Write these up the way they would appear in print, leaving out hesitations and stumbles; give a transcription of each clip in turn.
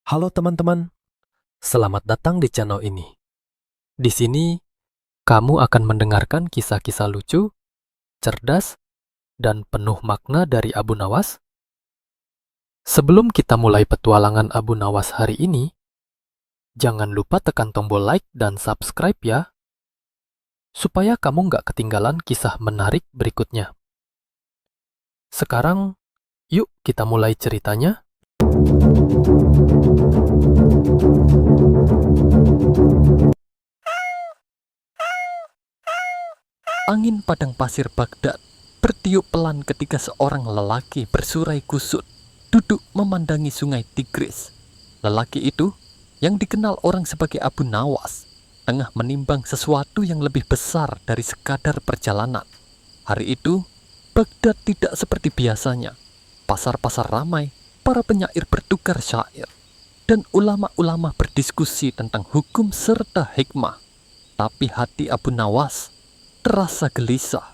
Halo teman-teman, selamat datang di channel ini. Di sini, kamu akan mendengarkan kisah-kisah lucu, cerdas, dan penuh makna dari Abu Nawas. Sebelum kita mulai petualangan Abu Nawas hari ini, jangan lupa tekan tombol like dan subscribe ya, supaya kamu nggak ketinggalan kisah menarik berikutnya. Sekarang, yuk kita mulai ceritanya. Angin padang pasir Baghdad bertiup pelan ketika seorang lelaki bersurai kusut duduk memandangi sungai Tigris. Lelaki itu, yang dikenal orang sebagai Abu Nawas, tengah menimbang sesuatu yang lebih besar dari sekadar perjalanan. Hari itu, Baghdad tidak seperti biasanya. Pasar-pasar ramai, para penyair bertukar syair, dan ulama-ulama berdiskusi tentang hukum serta hikmah. Tapi hati Abu Nawas terasa gelisah.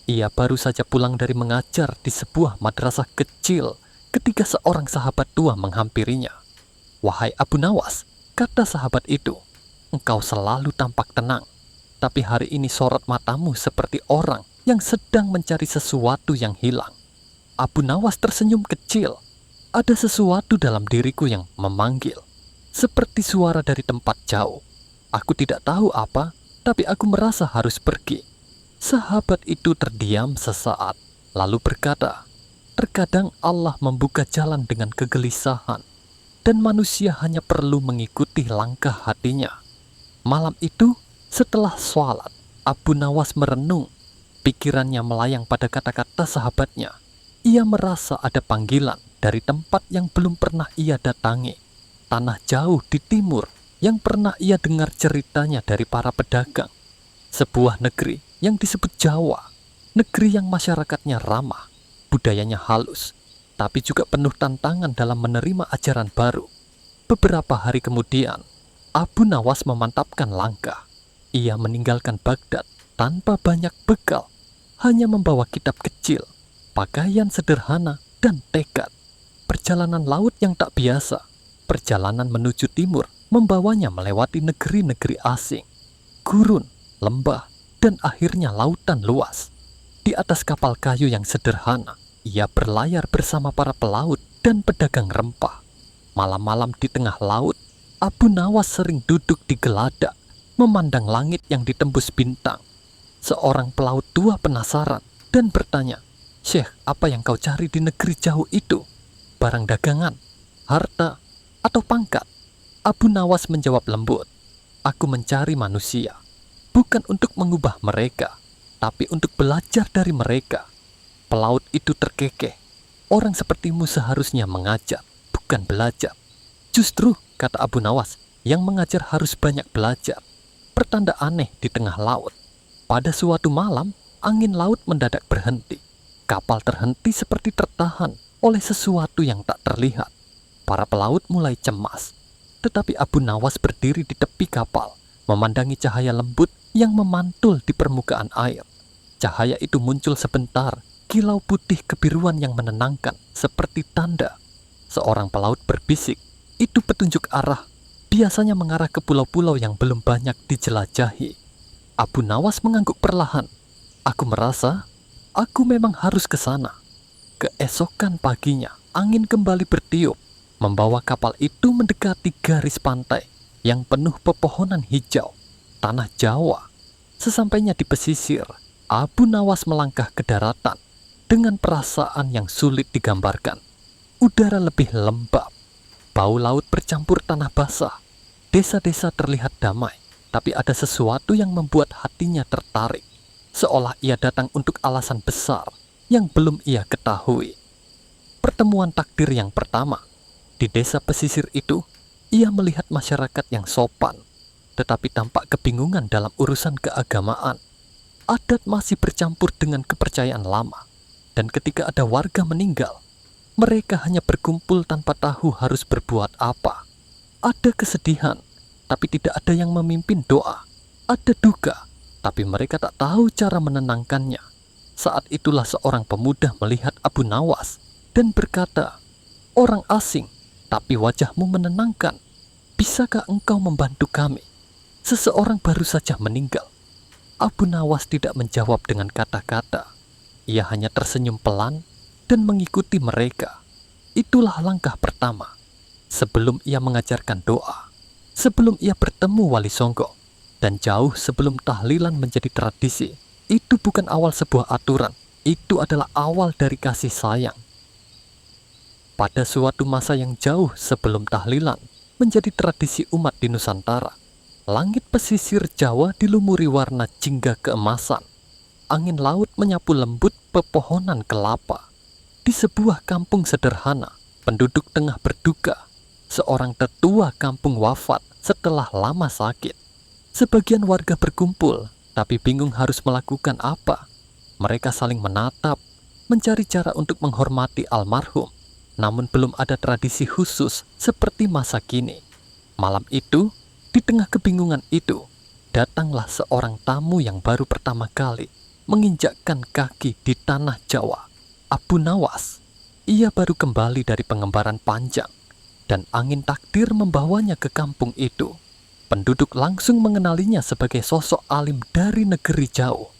Ia baru saja pulang dari mengajar di sebuah madrasah kecil ketika seorang sahabat tua menghampirinya. "Wahai Abu Nawas," kata sahabat itu, "engkau selalu tampak tenang, tapi hari ini sorot matamu seperti orang yang sedang mencari sesuatu yang hilang." Abu Nawas tersenyum kecil. Ada sesuatu dalam diriku yang memanggil, seperti suara dari tempat jauh. Aku tidak tahu apa, tapi aku merasa harus pergi. Sahabat itu terdiam sesaat, lalu berkata, "Terkadang Allah membuka jalan dengan kegelisahan, dan manusia hanya perlu mengikuti langkah hatinya." Malam itu, setelah sholat, Abu Nawas merenung. Pikirannya melayang pada kata-kata sahabatnya. Ia merasa ada panggilan dari tempat yang belum pernah ia datangi. Tanah jauh di timur yang pernah ia dengar ceritanya dari para pedagang. Sebuah negeri yang disebut Jawa, negeri yang masyarakatnya ramah, budayanya halus, tapi juga penuh tantangan dalam menerima ajaran baru. Beberapa hari kemudian, Abu Nawas memantapkan langkah. Ia meninggalkan Baghdad tanpa banyak bekal, hanya membawa kitab kecil, pakaian sederhana, dan tekad. Perjalanan laut yang tak biasa, perjalanan menuju timur, membawanya melewati negeri-negeri asing, gurun, lembah, dan akhirnya lautan luas. Di atas kapal kayu yang sederhana, ia berlayar bersama para pelaut dan pedagang rempah. Malam-malam di tengah laut, Abu Nawas sering duduk di geladak, memandang langit yang ditembus bintang. Seorang pelaut tua penasaran dan bertanya, "Syekh, apa yang kau cari di negeri jauh itu? Barang dagangan, harta, atau pangkat?" Abu Nawas menjawab lembut, "Aku mencari manusia. Bukan untuk mengubah mereka, tapi untuk belajar dari mereka." Pelaut itu terkekeh. "Orang sepertimu seharusnya mengajar, bukan belajar." "Justru," kata Abu Nawas, "yang mengajar harus banyak belajar." Pertanda aneh di tengah laut. Pada suatu malam, angin laut mendadak berhenti. Kapal terhenti seperti tertahan oleh sesuatu yang tak terlihat. Para pelaut mulai cemas. Tetapi Abu Nawas berdiri di tepi kapal, memandangi cahaya lembut yang memantul di permukaan air. Cahaya itu muncul sebentar, kilau putih kebiruan yang menenangkan, seperti tanda. Seorang pelaut berbisik, "Itu petunjuk arah, biasanya mengarah ke pulau-pulau yang belum banyak dijelajahi." Abu Nawas mengangguk perlahan. "Aku merasa, aku memang harus ke sana." Keesokan paginya, angin kembali bertiup, membawa kapal itu mendekati garis pantai yang penuh pepohonan hijau, tanah Jawa. Sesampainya di pesisir, Abu Nawas melangkah ke daratan dengan perasaan yang sulit digambarkan. Udara lebih lembab, bau laut bercampur tanah basah. Desa-desa terlihat damai, tapi ada sesuatu yang membuat hatinya tertarik, seolah ia datang untuk alasan besar yang belum ia ketahui. Pertemuan takdir yang pertama. Di desa pesisir itu, ia melihat masyarakat yang sopan, tetapi tampak kebingungan dalam urusan keagamaan. Adat masih bercampur dengan kepercayaan lama, dan ketika ada warga meninggal, mereka hanya berkumpul tanpa tahu harus berbuat apa. Ada kesedihan, tapi tidak ada yang memimpin doa. Ada duka, tapi mereka tak tahu cara menenangkannya. Saat itulah seorang pemuda melihat Abu Nawas dan berkata, "Orang asing, tapi wajahmu menenangkan. Bisakah engkau membantu kami? Seseorang baru saja meninggal." Abu Nawas tidak menjawab dengan kata-kata. Ia hanya tersenyum pelan dan mengikuti mereka. Itulah langkah pertama. Sebelum ia mengajarkan doa, sebelum ia bertemu Wali Songo, dan jauh sebelum tahlilan menjadi tradisi, itu bukan awal sebuah aturan, itu adalah awal dari kasih sayang. Pada suatu masa yang jauh sebelum tahlilan menjadi tradisi umat di Nusantara, langit pesisir Jawa dilumuri warna jingga keemasan. Angin laut menyapu lembut pepohonan kelapa. Di sebuah kampung sederhana, penduduk tengah berduka. Seorang tetua kampung wafat setelah lama sakit. Sebagian warga berkumpul, tapi bingung harus melakukan apa. Mereka saling menatap, mencari cara untuk menghormati almarhum. Namun belum ada tradisi khusus seperti masa kini. Malam itu, di tengah kebingungan itu, datanglah seorang tamu yang baru pertama kali menginjakkan kaki di tanah Jawa. Abu Nawas. Ia baru kembali dari pengembaraan panjang, dan angin takdir membawanya ke kampung itu. Penduduk langsung mengenalinya sebagai sosok alim dari negeri jauh.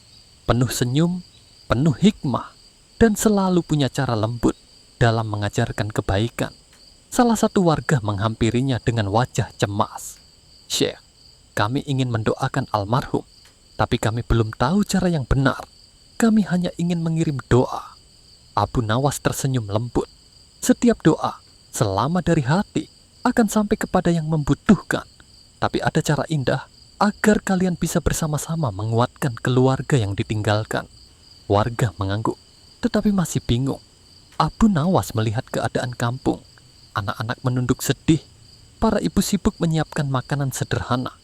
Penuh senyum, penuh hikmah, dan selalu punya cara lembut dalam mengajarkan kebaikan. Salah satu warga menghampirinya dengan wajah cemas. "Syekh, kami ingin mendoakan almarhum, tapi kami belum tahu cara yang benar. Kami hanya ingin mengirim doa." Abu Nawas tersenyum lembut. Setiap doa, selama dari hati, akan sampai kepada yang membutuhkan. Tapi ada cara indah agar kalian bisa bersama-sama menguatkan keluarga yang ditinggalkan. Warga mengangguk, tetapi masih bingung. Abu Nawas melihat keadaan kampung. Anak-anak menunduk sedih. Para ibu sibuk menyiapkan makanan sederhana.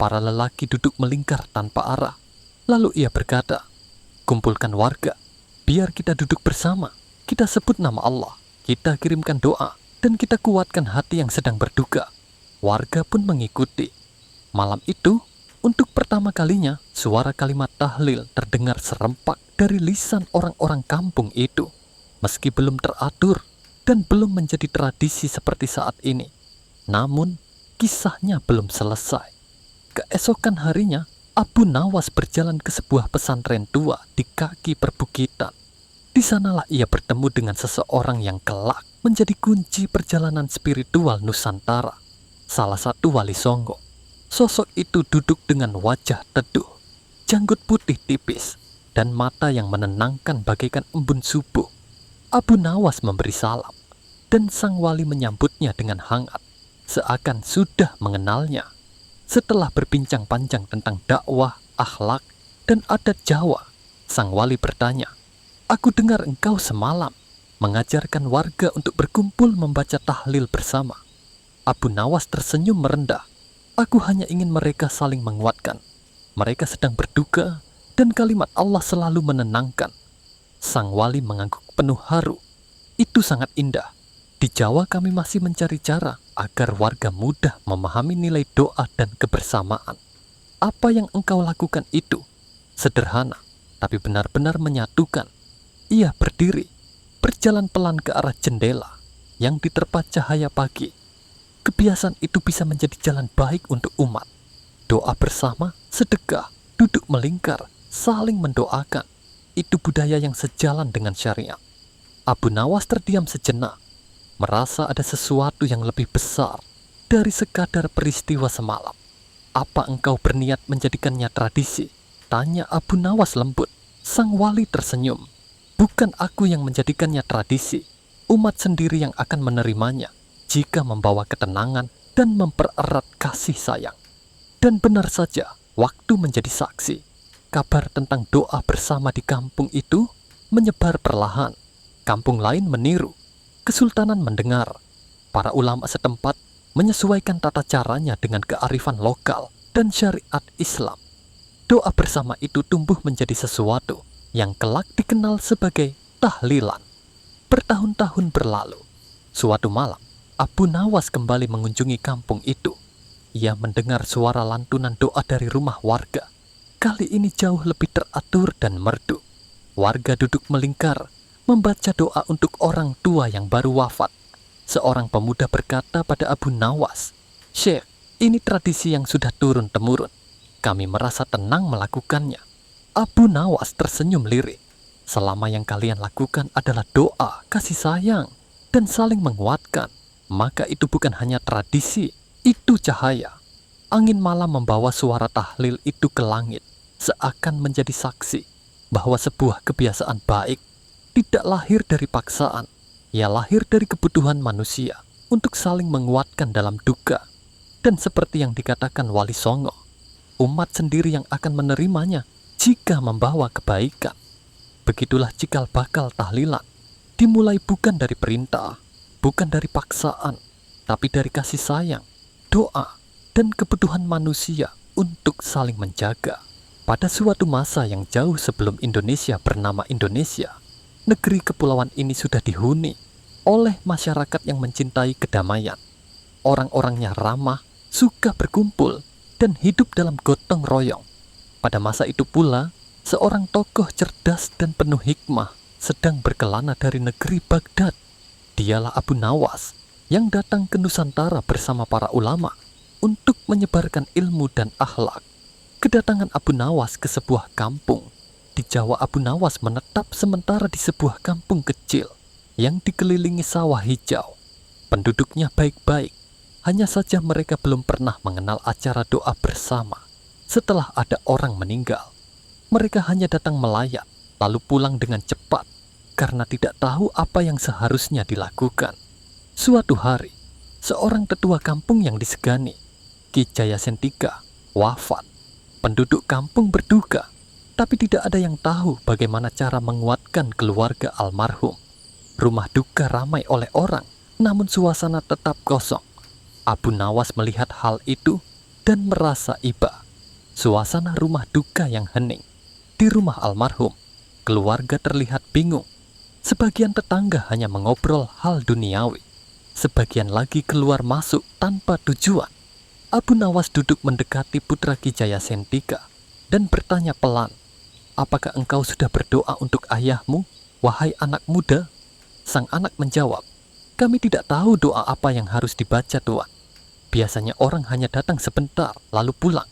Para lelaki duduk melingkar tanpa arah. Lalu ia berkata, "Kumpulkan warga. Biar kita duduk bersama. Kita sebut nama Allah. Kita kirimkan doa. Dan kita kuatkan hati yang sedang berduka." Warga pun mengikuti. Malam itu, untuk pertama kalinya, suara kalimat tahlil terdengar serempak dari lisan orang-orang kampung itu. Meski belum teratur dan belum menjadi tradisi seperti saat ini, namun kisahnya belum selesai. Keesokan harinya, Abu Nawas berjalan ke sebuah pesantren tua di kaki perbukitan. Di sanalah ia bertemu dengan seseorang yang kelak menjadi kunci perjalanan spiritual Nusantara. Salah satu Wali Songo. Sosok itu duduk dengan wajah teduh, janggut putih tipis, dan mata yang menenangkan bagaikan embun subuh. Abu Nawas memberi salam, dan sang wali menyambutnya dengan hangat, seakan sudah mengenalnya. Setelah berbincang panjang tentang dakwah, akhlak, dan adat Jawa, sang wali bertanya, "Aku dengar engkau semalam mengajarkan warga untuk berkumpul membaca tahlil bersama." Abu Nawas tersenyum merendah. "Aku hanya ingin mereka saling menguatkan. Mereka sedang berduka, dan kalimat Allah selalu menenangkan." Sang wali mengangguk penuh haru. "Itu sangat indah. Di Jawa kami masih mencari cara agar warga mudah memahami nilai doa dan kebersamaan. Apa yang engkau lakukan itu sederhana, tapi benar-benar menyatukan." Ia berdiri, berjalan pelan ke arah jendela yang diterpa cahaya pagi. Kebiasaan itu bisa menjadi jalan baik untuk umat. Doa bersama, sedekah, duduk melingkar, saling mendoakan. Itu budaya yang sejalan dengan syariat. Abu Nawas terdiam sejenak, merasa ada sesuatu yang lebih besar dari sekadar peristiwa semalam. "Apa engkau berniat menjadikannya tradisi?" tanya Abu Nawas lembut. Sang wali tersenyum. "Bukan aku yang menjadikannya tradisi. Umat sendiri yang akan menerimanya jika membawa ketenangan dan mempererat kasih sayang." Dan benar saja, waktu menjadi saksi. Kabar tentang doa bersama di kampung itu menyebar perlahan. Kampung lain meniru. Kesultanan mendengar. Para ulama setempat menyesuaikan tata caranya dengan kearifan lokal dan syariat Islam. Doa bersama itu tumbuh menjadi sesuatu yang kelak dikenal sebagai tahlilan. Bertahun-tahun berlalu. Suatu malam, Abu Nawas kembali mengunjungi kampung itu. Ia mendengar suara lantunan doa dari rumah warga. Kali ini jauh lebih teratur dan merdu. Warga duduk melingkar, membaca doa untuk orang tua yang baru wafat. Seorang pemuda berkata pada Abu Nawas, "Syekh, ini tradisi yang sudah turun-temurun. Kami merasa tenang melakukannya." Abu Nawas tersenyum lirik. "Selama yang kalian lakukan adalah doa, kasih sayang, dan saling menguatkan, maka itu bukan hanya tradisi, itu cahaya." Angin malam membawa suara tahlil itu ke langit, seakan menjadi saksi bahwa sebuah kebiasaan baik tidak lahir dari paksaan, ia lahir dari kebutuhan manusia untuk saling menguatkan dalam duka. Dan seperti yang dikatakan Wali Songo, umat sendiri yang akan menerimanya jika membawa kebaikan. Begitulah cikal bakal tahlilan, dimulai bukan dari perintah, bukan dari paksaan, tapi dari kasih sayang, doa, dan kebutuhan manusia untuk saling menjaga. Pada suatu masa yang jauh sebelum Indonesia bernama Indonesia, negeri kepulauan ini sudah dihuni oleh masyarakat yang mencintai kedamaian. Orang-orangnya ramah, suka berkumpul, dan hidup dalam gotong royong. Pada masa itu pula, seorang tokoh cerdas dan penuh hikmah sedang berkelana dari negeri Baghdad. Dialah Abu Nawas yang datang ke Nusantara bersama para ulama untuk menyebarkan ilmu dan akhlak. Kedatangan Abu Nawas ke sebuah kampung di Jawa, Abu Nawas menetap sementara di sebuah kampung kecil yang dikelilingi sawah hijau. Penduduknya baik-baik, hanya saja mereka belum pernah mengenal acara doa bersama. Setelah ada orang meninggal, mereka hanya datang melayat, lalu pulang dengan cepat, karena tidak tahu apa yang seharusnya dilakukan. Suatu hari, seorang tetua kampung yang disegani, Ki Jayasentika, wafat. Penduduk kampung berduka, tapi tidak ada yang tahu bagaimana cara menguatkan keluarga almarhum. Rumah duka ramai oleh orang, namun suasana tetap kosong. Abu Nawas melihat hal itu dan merasa iba. Suasana rumah duka yang hening. Di rumah almarhum, keluarga terlihat bingung. Sebagian tetangga hanya mengobrol hal duniawi. Sebagian lagi keluar masuk tanpa tujuan. Abu Nawas duduk mendekati putra Ki Jayasentika dan bertanya pelan, "Apakah engkau sudah berdoa untuk ayahmu, wahai anak muda?" Sang anak menjawab, "Kami tidak tahu doa apa yang harus dibaca, Tuan. Biasanya orang hanya datang sebentar, lalu pulang."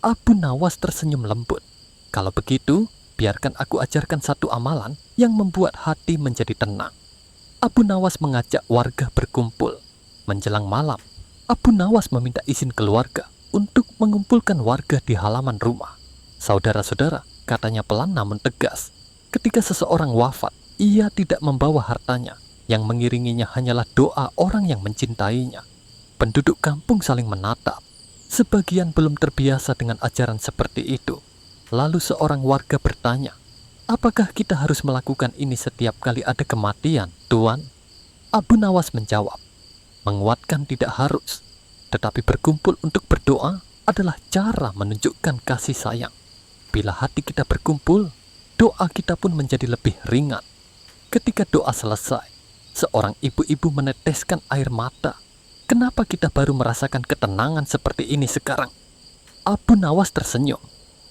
Abu Nawas tersenyum lembut. "Kalau begitu, biarkan aku ajarkan satu amalan yang membuat hati menjadi tenang." Abu Nawas mengajak warga berkumpul. Menjelang malam, Abu Nawas meminta izin keluarga untuk mengumpulkan warga di halaman rumah. "Saudara-saudara," katanya pelan namun tegas, "ketika seseorang wafat, ia tidak membawa hartanya. Yang mengiringinya hanyalah doa orang yang mencintainya." Penduduk kampung saling menatap. Sebagian belum terbiasa dengan ajaran seperti itu. Lalu seorang warga bertanya, "Apakah kita harus melakukan ini setiap kali ada kematian, Tuan?" Abu Nawas menjawab, "Menguatkan tidak harus, tetapi berkumpul untuk berdoa adalah cara menunjukkan kasih sayang. Bila hati kita berkumpul, doa kita pun menjadi lebih ringan." Ketika doa selesai, seorang ibu-ibu meneteskan air mata. "Kenapa kita baru merasakan ketenangan seperti ini sekarang?" Abu Nawas tersenyum,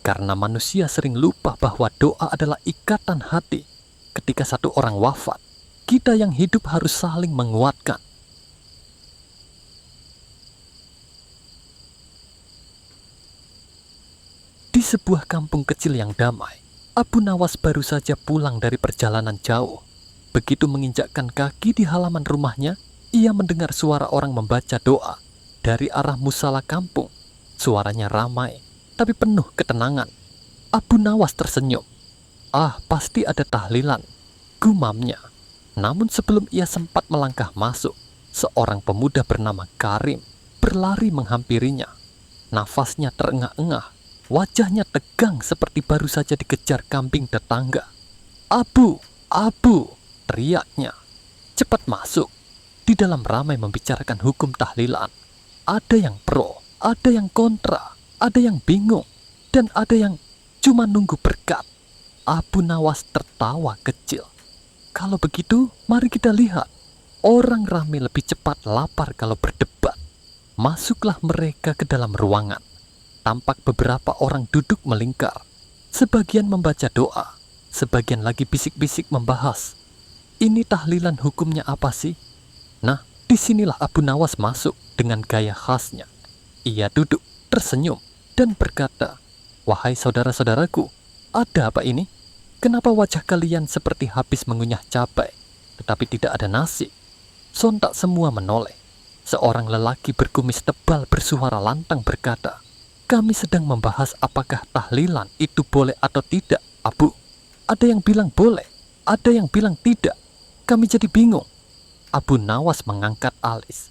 karena manusia sering lupa bahwa doa adalah ikatan hati. Ketika satu orang wafat, kita yang hidup harus saling menguatkan. Di sebuah kampung kecil yang damai, Abu Nawas baru saja pulang dari perjalanan jauh. Begitu menginjakkan kaki di halaman rumahnya, ia mendengar suara orang membaca doa dari arah musala kampung. Suaranya ramai, tapi penuh ketenangan. Abu Nawas tersenyum. "Ah, pasti ada tahlilan," gumamnya. Namun sebelum ia sempat melangkah masuk, seorang pemuda bernama Karim berlari menghampirinya. Nafasnya terengah-engah, wajahnya tegang seperti baru saja dikejar kambing tetangga. "Abu, Abu!" teriaknya. "Cepat masuk." Di dalam ramai membicarakan hukum tahlilan. Ada yang pro, ada yang kontra, ada yang bingung, dan ada yang cuma nunggu berkat. Abu Nawas tertawa kecil. "Kalau begitu, mari kita lihat. Orang ramai lebih cepat lapar kalau berdebat." Masuklah mereka ke dalam ruangan. Tampak beberapa orang duduk melingkar. Sebagian membaca doa, sebagian lagi bisik-bisik membahas. "Ini tahlilan hukumnya apa sih? Nah, Disinilah Abu Nawas masuk dengan gaya khasnya. Ia duduk, tersenyum, dan berkata, "Wahai saudara-saudaraku, ada apa ini? Kenapa wajah kalian seperti habis mengunyah cabai, tetapi tidak ada nasi?" Sontak semua menoleh. Seorang lelaki berkumis tebal bersuara lantang berkata, "Kami sedang membahas apakah tahlilan itu boleh atau tidak, Abu. Ada yang bilang boleh, ada yang bilang tidak. Kami jadi bingung." Abu Nawas mengangkat alis.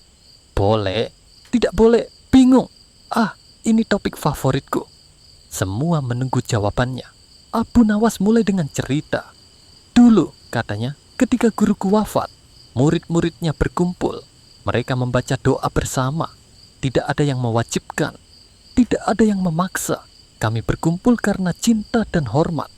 "Boleh, tidak boleh, bingung. Ah, ini topik favoritku." Semua menunggu jawabannya. Abu Nawas mulai dengan cerita. "Dulu," katanya, "ketika guruku wafat, murid-muridnya berkumpul. Mereka membaca doa bersama. Tidak ada yang mewajibkan, tidak ada yang memaksa. Kami berkumpul karena cinta dan hormat."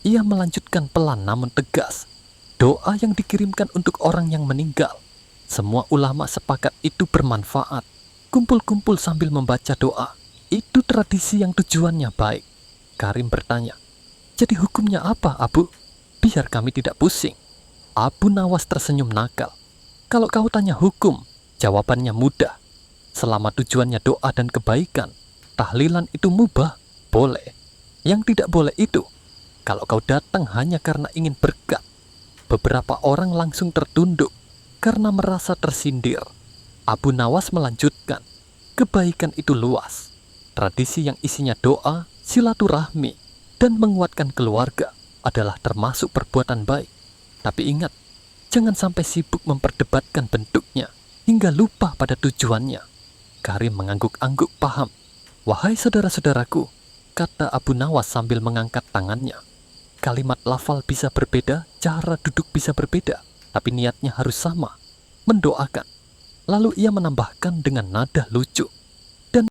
Ia melanjutkan pelan namun tegas. "Doa yang dikirimkan untuk orang yang meninggal. Semua ulama sepakat itu bermanfaat. Kumpul-kumpul sambil membaca doa. Itu tradisi yang tujuannya baik." Karim bertanya, "Jadi hukumnya apa, Abu? Biar kami tidak pusing." Abu Nawas tersenyum nakal. "Kalau kau tanya hukum, jawabannya mudah. Selama tujuannya doa dan kebaikan, tahlilan itu mubah, boleh. Yang tidak boleh itu, kalau kau datang hanya karena ingin berkat." Beberapa orang langsung tertunduk karena merasa tersindir. Abu Nawas melanjutkan, "Kebaikan itu luas. Tradisi yang isinya doa, silaturahmi, dan menguatkan keluarga adalah termasuk perbuatan baik. Tapi ingat, jangan sampai sibuk memperdebatkan bentuknya hingga lupa pada tujuannya." Karim mengangguk-angguk paham. "Wahai saudara-saudaraku," kata Abu Nawas sambil mengangkat tangannya, "kalimat lafal bisa berbeda, cara duduk bisa berbeda, tapi niatnya harus sama, mendoakan." Lalu ia menambahkan dengan nada lucu,